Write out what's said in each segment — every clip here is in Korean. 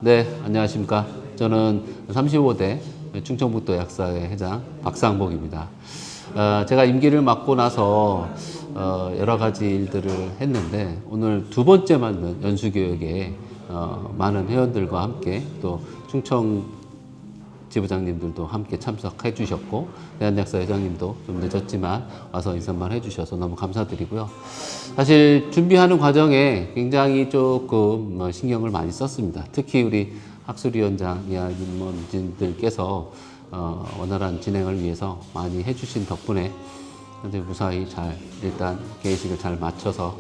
네, 안녕하십니까. 저는 35대 충청북도 약사회 회장 박상복입니다. 제가 임기를 맡고 나서 여러 가지 일들을 했는데 오늘 두 번째 맞는 연수교육에 많은 회원들과 함께 또 충청 지부장님들도 함께 참석해 주셨고 대한약사 회장님도 좀 늦었지만 와서 인사만 해 주셔서 너무 감사드리고요. 사실 준비하는 과정에 굉장히 조금 신경을 많이 썼습니다. 특히 우리 학술위원장 임원진들께서 원활한 진행을 위해서 많이 해주신 덕분에 현재 무사히 잘 일단 개회식을 잘 마쳐서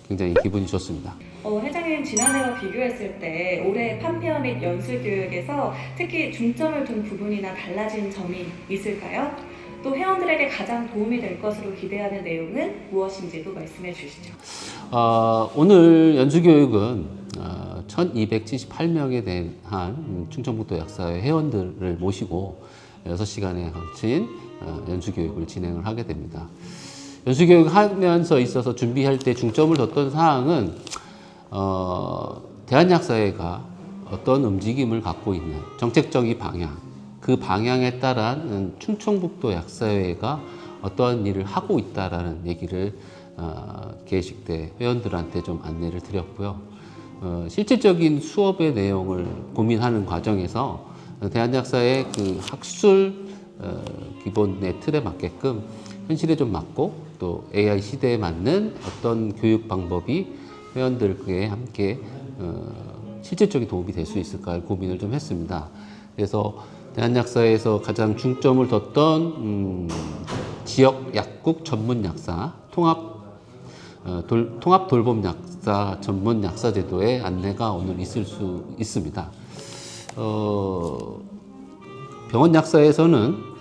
굉장히 기분이 좋습니다. 회장님, 지난해와 비교했을 때 올해 판페어 및 연수교육에서 특히 중점을 둔 부분이나 달라진 점이 있을까요? 또 회원들에게 가장 도움이 될 것으로 기대하는 내용은 무엇인지도 말씀해 주시죠. 오늘 연수교육은 1278명에 대한 충청북도 약사회 회원들을 모시고 6시간에 걸친 연수교육을 진행을 하게 됩니다. 연수교육 하면서 있어서 준비할 때 중점을 뒀던 사항은 대한약사회가 어떤 움직임을 갖고 있는 정책적인 방향, 그 방향에 따른 충청북도 약사회가 어떠한 일을 하고 있다라는 얘기를 개회식 때 회원들한테 좀 안내를 드렸고요. 실질적인 수업의 내용을 고민하는 과정에서 대한약사의 그 학술 기본의 틀에 맞게끔 현실에 좀 맞고 또 AI 시대에 맞는 어떤 교육 방법이 회원들께 함께 실질적인 도움이 될 수 있을까 고민을 좀 했습니다. 그래서 대한약사에서 가장 중점을 뒀던 지역 약국 전문 약사 통합 돌봄 약사 전문 약사 제도의 안내가 오늘 있을 수 있습니다. 병원 약사에서는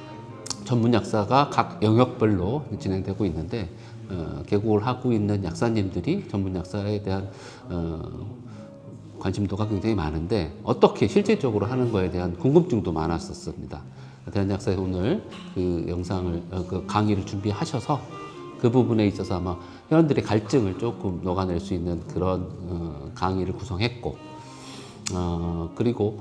전문 약사가 각 영역별로 진행되고 있는데 개국을 하고 있는 약사님들이 전문 약사에 대한 관심도가 굉장히 많은데 어떻게 실질적으로 하는 거에 대한 궁금증도 많았었습니다. 대한약사에 오늘 그 영상을 그 강의를 준비하셔서 그 부분에 있어서 아마 회원들의 갈증을 조금 녹아낼 수 있는 그런 강의를 구성했고 그리고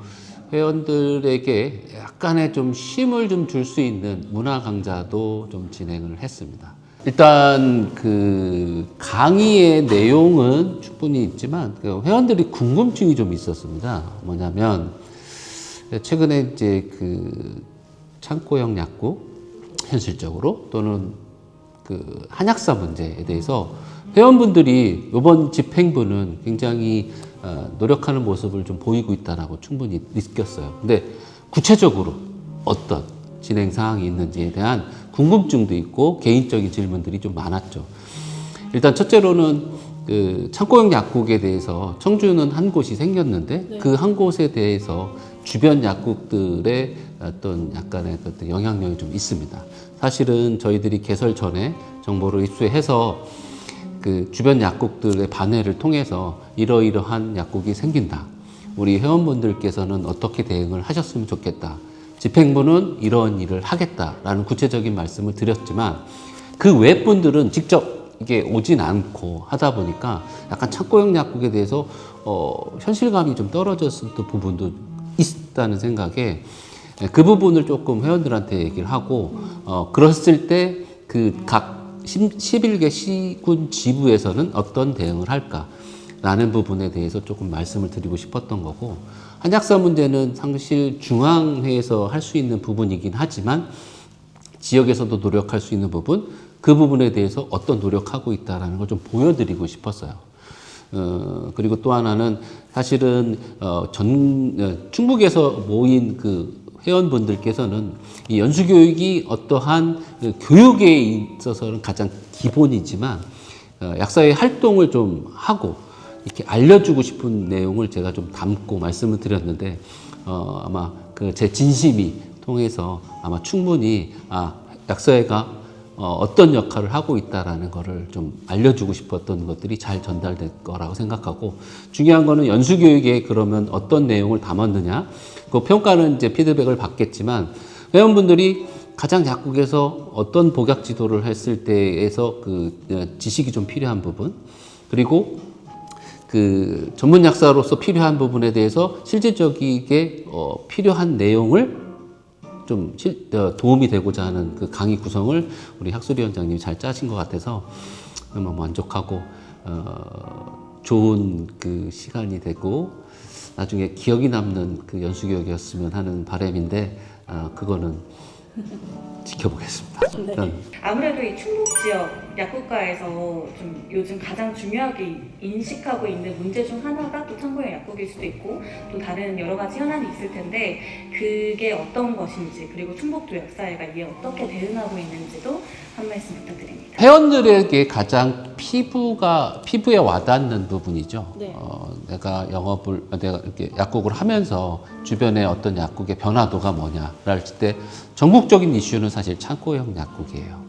회원들에게 약간의 좀 쉼을 좀 줄 수 있는 문화 강좌도 좀 진행을 했습니다. 일단 그 강의의 내용은 충분히 있지만 회원들이 궁금증이 좀 있었습니다. 뭐냐면 최근에 이제 그 창고형 약국 현실적으로 또는 그 한약사 문제에 대해서 회원분들이 이번 집행부는 굉장히 노력하는 모습을 좀 보이고 있다라고 충분히 느꼈어요. 근데 구체적으로 어떤 진행 사항이 있는지에 대한 궁금증도 있고 개인적인 질문들이 좀 많았죠. 일단 첫째로는 그 창고형 약국에 대해서 청주는 한 곳이 생겼는데 그 한 곳에 대해서 주변 약국들의 어떤 약간의 어떤 영향력이 좀 있습니다. 사실은 저희들이 개설 전에 정보를 입수해서 그 주변 약국들의 반회를 통해서 이러이러한 약국이 생긴다. 우리 회원분들께서는 어떻게 대응을 하셨으면 좋겠다. 집행부는 이런 일을 하겠다라는 구체적인 말씀을 드렸지만 그 외 분들은 직접 이게 오진 않고 하다 보니까 약간 창고형 약국에 대해서 현실감이 좀 떨어졌을 부분도 있다는 생각에 그 부분을 조금 회원들한테 얘기를 하고 그랬을 때 그 각 11개 시군 지부에서는 어떤 대응을 할까라는 부분에 대해서 조금 말씀을 드리고 싶었던 거고 한약사 문제는 사실 중앙회에서 할 수 있는 부분이긴 하지만 지역에서도 노력할 수 있는 부분 그 부분에 대해서 어떤 노력하고 있다는 걸 좀 보여드리고 싶었어요. 그리고 또 하나는 사실은 충북에서 모인 그 회원분들께서는 이 연수교육이 어떠한 그 교육에 있어서는 가장 기본이지만 약사의 활동을 좀 하고 이렇게 알려주고 싶은 내용을 제가 좀 담고 말씀을 드렸는데 아마 그 제 진심이 통해서 아마 충분히 약사회가 어떤 역할을 하고 있다라는 거를 좀 알려주고 싶었던 것들이 잘 전달될 거라고 생각하고 중요한 거는 연수교육에 그러면 어떤 내용을 담았느냐 그 평가는 이제 피드백을 받겠지만 회원분들이 가장 약국에서 어떤 복약 지도를 했을 때에서 그 지식이 좀 필요한 부분 그리고 그 전문 약사로서 필요한 부분에 대해서 실질적이게 필요한 내용을 좀 도움이 되고자 하는 그 강의 구성을 우리 학술위 원장님이 잘 짜신 것 같아서 너무 만족하고 좋은 그 시간이 되고 나중에 기억이 남는 그 연수교육이었으면 하는 바람인데 그거는 지켜보겠습니다. 네. 아무래도 이 충북 지역 약국가에서 좀 요즘 가장 중요하게 인식하고 있는 문제 중 하나가 또 창고형 약국일 수도 있고 또 다른 여러 가지 현안이 있을 텐데 그게 어떤 것인지 그리고 충북도 약사회가 이에 어떻게 대응하고 있는지도 한 말씀 부탁드립니다. 회원들에게 가장 피부에 와닿는 부분이죠. 네. 내가 이렇게 약국을 하면서 주변에 어떤 약국의 변화도가 뭐냐를 할 때 전국적인 이슈는 사실 창고형 약국이에요.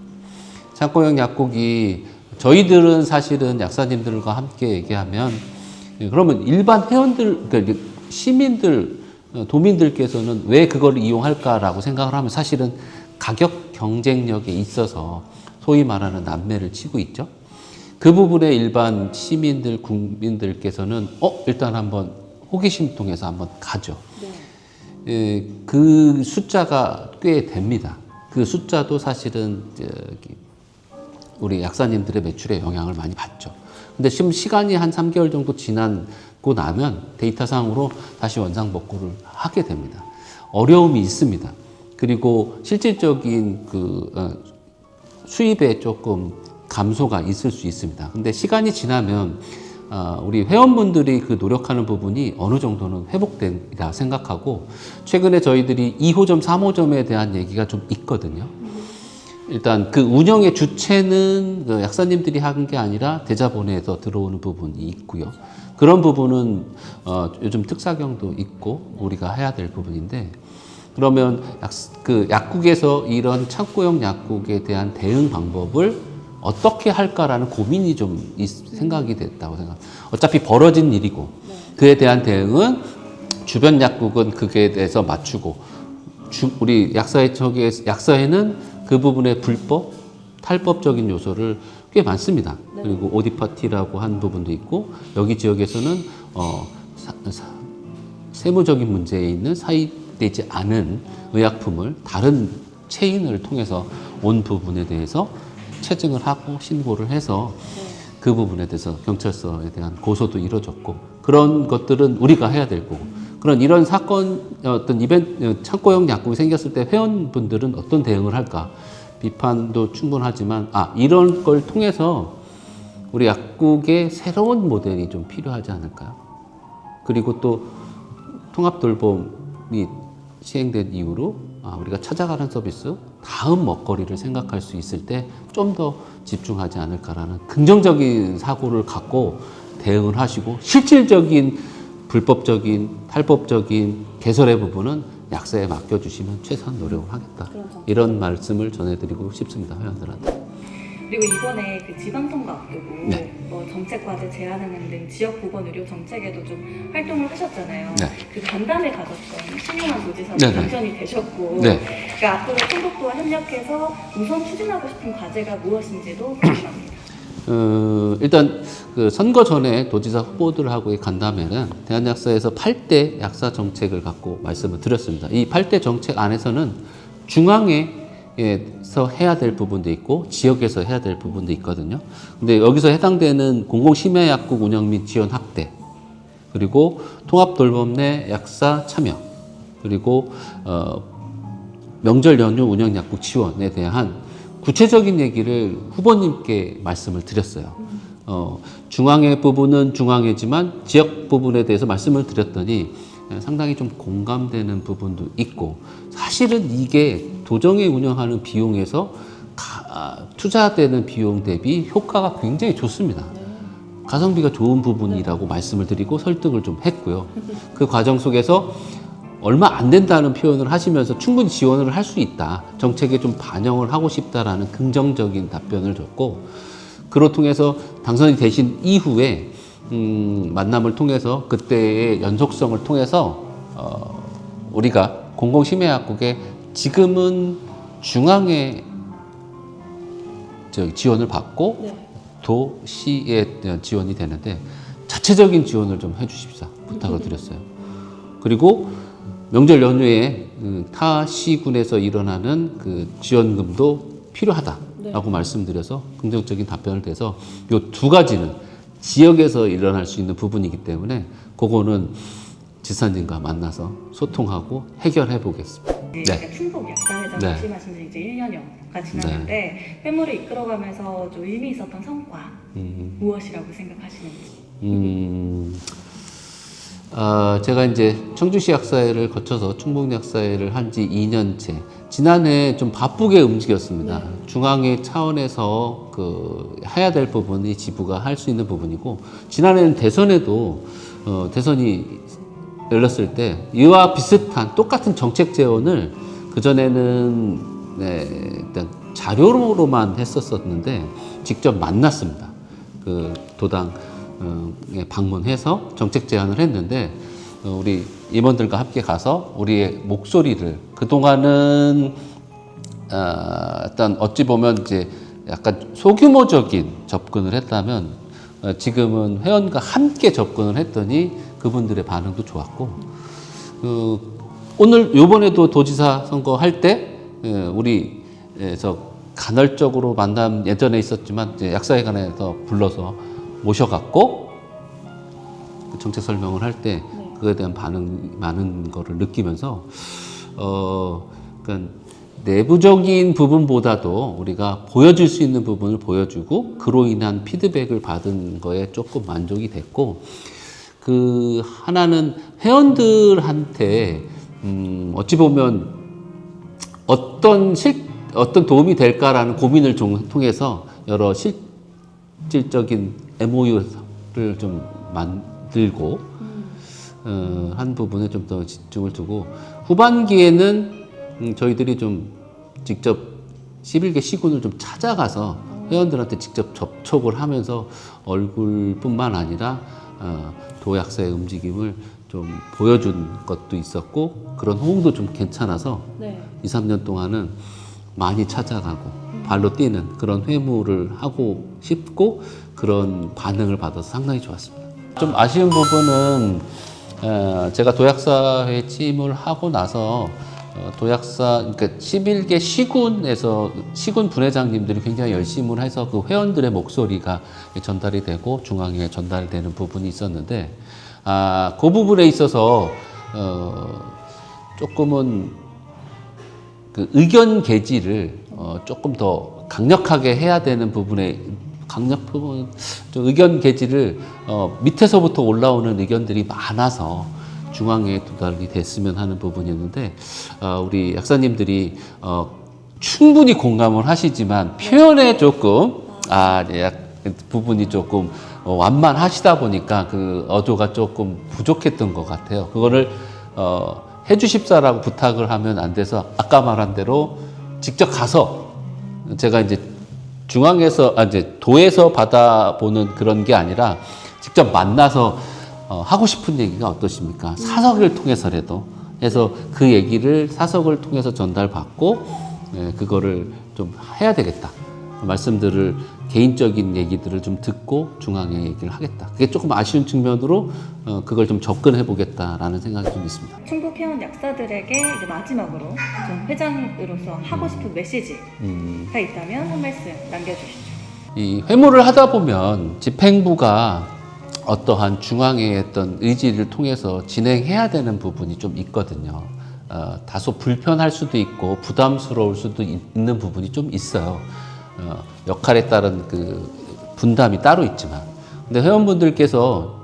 창고형 약국이 저희들은 사실은 약사님들과 함께 얘기하면 그러면 일반 회원들, 그러니까 시민들, 도민들께서는 왜 그걸 이용할까라고 생각을 하면 사실은 가격 경쟁력에 있어서 소위 말하는 남매를 치고 있죠. 그 부분에 일반 시민들, 국민들께서는 일단 한번 호기심 통해서 한번 가죠. 네. 그 숫자가 꽤 됩니다. 그 숫자도 사실은 우리 약사님들의 매출에 영향을 많이 받죠. 근데 지금 시간이 한 3개월 정도 지나고 나면 데이터상으로 다시 원상복구를 하게 됩니다. 어려움이 있습니다. 그리고 실질적인 수입에 조금 감소가 있을 수 있습니다. 근데 시간이 지나면 우리 회원분들이 그 노력하는 부분이 어느 정도는 회복된다 생각하고 최근에 저희들이 2호점, 3호점에 대한 얘기가 좀 있거든요. 일단 그 운영의 주체는 그 약사님들이 한 게 아니라 대자본에서 들어오는 부분이 있고요. 그런 부분은 요즘 특사경도 있고 우리가 해야 될 부분인데 그러면 약국에서 이런 창고형 약국에 대한 대응 방법을 어떻게 할까라는 고민이 좀 생각이 됐다고 생각합니다. 어차피 벌어진 일이고 그에 대한 대응은 주변 약국은 그에 대해서 맞추고 우리 약사회는 그 부분의 불법, 탈법적인 요소를 꽤 많습니다. 네. 그리고 오디파티라고 한 부분도 있고 여기 지역에서는 세무적인 문제에 있는 사입되지 않은 의약품을 다른 체인을 통해서 온 부분에 대해서 체증을 하고 신고를 해서 그 부분에 대해서 경찰서에 대한 고소도 이루어졌고 그런 것들은 우리가 해야 될 거고 그런 이런 사건 어떤 창고형 약국이 생겼을 때 회원분들은 어떤 대응을 할까 비판도 충분하지만 이런 걸 통해서 우리 약국의 새로운 모델이 좀 필요하지 않을까요? 그리고 또 통합돌봄이 시행된 이후로 우리가 찾아가는 서비스 다음 먹거리를 생각할 수 있을 때 좀 더 집중하지 않을까라는 긍정적인 사고를 갖고 대응을 하시고 실질적인 불법적인 탈법적인 개설의 부분은 약사에 맡겨주시면 최소한 노력을 하겠다. 그렇죠. 이런 말씀을 전해드리고 싶습니다. 회원들한테. 그리고 이번에 그 지방선거 앞두고 네. 정책과제 제안하는 등 지역보건의료 정책에도 좀 활동을 하셨잖아요. 네. 그 간담회 가졌던 신용환 도지사도 네, 네. 당선이 되셨고 네. 그러니까 앞으로 충북도와 협력해서 우선 추진하고 싶은 과제가 무엇인지도 궁금합니다. 일단 그 선거 전에 도지사 후보들하고의 간담회는 대한약사에서 8대 약사 정책을 갖고 말씀을 드렸습니다. 이 8대 정책 안에서는 중앙에서 해야 될 부분도 있고 지역에서 해야 될 부분도 있거든요. 근데 여기서 해당되는 공공심야약국 운영 및 지원 확대 그리고 통합돌봄 내 약사 참여 그리고 명절 연휴 운영 약국 지원에 대한 구체적인 얘기를 후보님께 말씀을 드렸어요. 중앙의 부분은 중앙이지만 지역 부분에 대해서 말씀을 드렸더니 상당히 좀 공감되는 부분도 있고 사실은 이게 도정에 운영하는 비용에서 투자되는 비용 대비 효과가 굉장히 좋습니다. 가성비가 좋은 부분이라고 말씀을 드리고 설득을 좀 했고요. 그 과정 속에서 얼마 안 된다는 표현을 하시면서 충분히 지원을 할 수 있다. 정책에 좀 반영을 하고 싶다라는 긍정적인 답변을 줬고 그로 통해서 당선이 되신 이후에 만남을 통해서 그때의 연속성을 통해서 우리가 공공심야약국에 지금은 중앙에 지원을 받고 도시에 지원이 되는데 자체적인 지원을 좀 해주십사 부탁을 드렸어요. 그리고 명절 연휴에 타 시군에서 일어나는 그 지원금도 필요하다라고 말씀드려서 긍정적인 답변을 돼서 요 두 가지는 지역에서 일어날 수 있는 부분이기 때문에 그거는 지사님과 만나서 소통하고 해결해 보겠습니다. 네. 충북 약사회장 네. 말씀하신 지 이제 1년여가 지났는데 회무를 이끌어가면서 좀 의미 있었던 성과 무엇이라고 생각하시는지? 제가 이제 청주시 약사회를 거쳐서 충북 약사회를 한 지 2년째. 지난해 좀 바쁘게 움직였습니다. 중앙회 차원에서 그 해야 될 부분이 지부가 할 수 있는 부분이고, 지난해는 대선에도 대선이 열렸을 때 이와 비슷한 똑같은 정책 재원을 그전에는 일단 자료로만 했었었는데 직접 만났습니다. 그 도당 방문해서 정책 제안을 했는데 우리 임원들과 함께 가서 우리의 목소리를 그동안은 일단 어찌 보면 이제 약간 소규모적인 접근을 했다면 지금은 회원과 함께 접근을 했더니 그분들의 반응도 좋았고 오늘 요번에도 도지사 선거할 때 우리에서 간헐적으로 만남 예전에 있었지만 이제 약사회관에서 불러서 모셔갖고 정책 설명을 할 때 그거에 대한 반응 많은 거를 느끼면서 그러니까 내부적인 부분보다도 우리가 보여줄 수 있는 부분을 보여주고 그로 인한 피드백을 받은 거에 조금 만족이 됐고 그 하나는 회원들한테 어찌 보면 어떤 도움이 될까라는 고민을 통해서 여러 실질적인 MOU를 좀 만들고 한 부분에 좀 더 집중을 두고 후반기에는 저희들이 좀 직접 11개 시군을 좀 찾아가서 회원들한테 직접 접촉을 하면서 얼굴뿐만 아니라 도약사의 움직임을 좀 보여준 것도 있었고 그런 호응도 좀 괜찮아서 2, 3년 동안은 많이 찾아가고 발로 뛰는 그런 회무를 하고 싶고 그런 반응을 받아서 상당히 좋았습니다. 좀 아쉬운 부분은 제가 도약사에 취임을 하고 나서 그러니까 11개 시군에서 시군 분회장님들이 굉장히 열심히 해서 그 회원들의 목소리가 전달이 되고 중앙에 전달되는 부분이 있었는데 그 부분에 있어서 조금은 그 의견 개지를 조금 더 강력하게 해야 되는 부분에 좀 의견 개지를 밑에서부터 올라오는 의견들이 많아서 중앙에 도달이 됐으면 하는 부분이었는데 우리 약사님들이 충분히 공감을 하시지만 표현에 조금 부분이 조금 완만하시다 보니까 그 어조가 조금 부족했던 것 같아요. 그거를 해주십사라고 부탁을 하면 안 돼서 아까 말한 대로 직접 가서 제가 이제 중앙에서 이제 도에서 받아보는 그런 게 아니라 직접 만나서 하고 싶은 얘기가 어떠십니까? 사석을 통해서라도 해서 그 얘기를 사석을 통해서 전달받고 그거를 좀 해야 되겠다. 말씀들을 개인적인 얘기들을 좀 듣고 중앙에 얘기를 하겠다. 그게 조금 아쉬운 측면으로 그걸 좀 접근해 보겠다라는 생각이 좀 있습니다. 충북 회원 약사들에게 이제 마지막으로 좀 회장으로서 하고 싶은 메시지가 있다면 한 말씀 남겨주시죠. 이 회무를 하다 보면 집행부가 어떠한 중앙의 어떤 의지를 통해서 진행해야 되는 부분이 좀 있거든요. 다소 불편할 수도 있고 부담스러울 수도 있는 부분이 좀 있어요. 역할에 따른 그 분담이 따로 있지만 근데 회원분들께서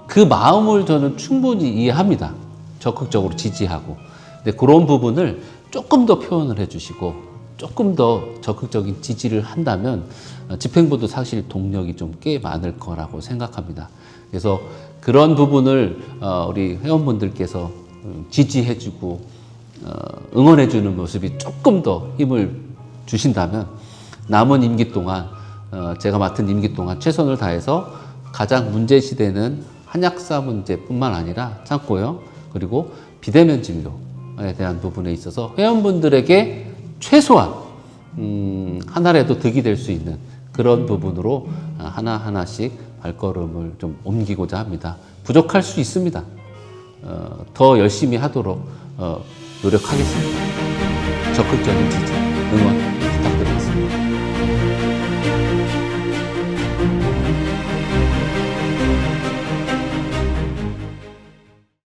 그 마음을 저는 충분히 이해합니다. 적극적으로 지지하고 근데 그런 부분을 조금 더 표현을 해주시고 조금 더 적극적인 지지를 한다면 집행부도 사실 동력이 좀 꽤 많을 거라고 생각합니다. 그래서 그런 부분을 우리 회원분들께서 지지해주고 응원해주는 모습이 조금 더 힘을 주신다면 남은 임기 동안 제가 맡은 임기 동안 최선을 다해서 가장 문제시되는 한약사 문제뿐만 아니라 참고요. 그리고 비대면 진료에 대한 부분에 있어서 회원분들에게 최소한 하나라도 득이 될 수 있는 그런 부분으로 하나하나씩 발걸음을 좀 옮기고자 합니다. 부족할 수 있습니다. 더 열심히 하도록 노력하겠습니다. 적극적인 지지, 응원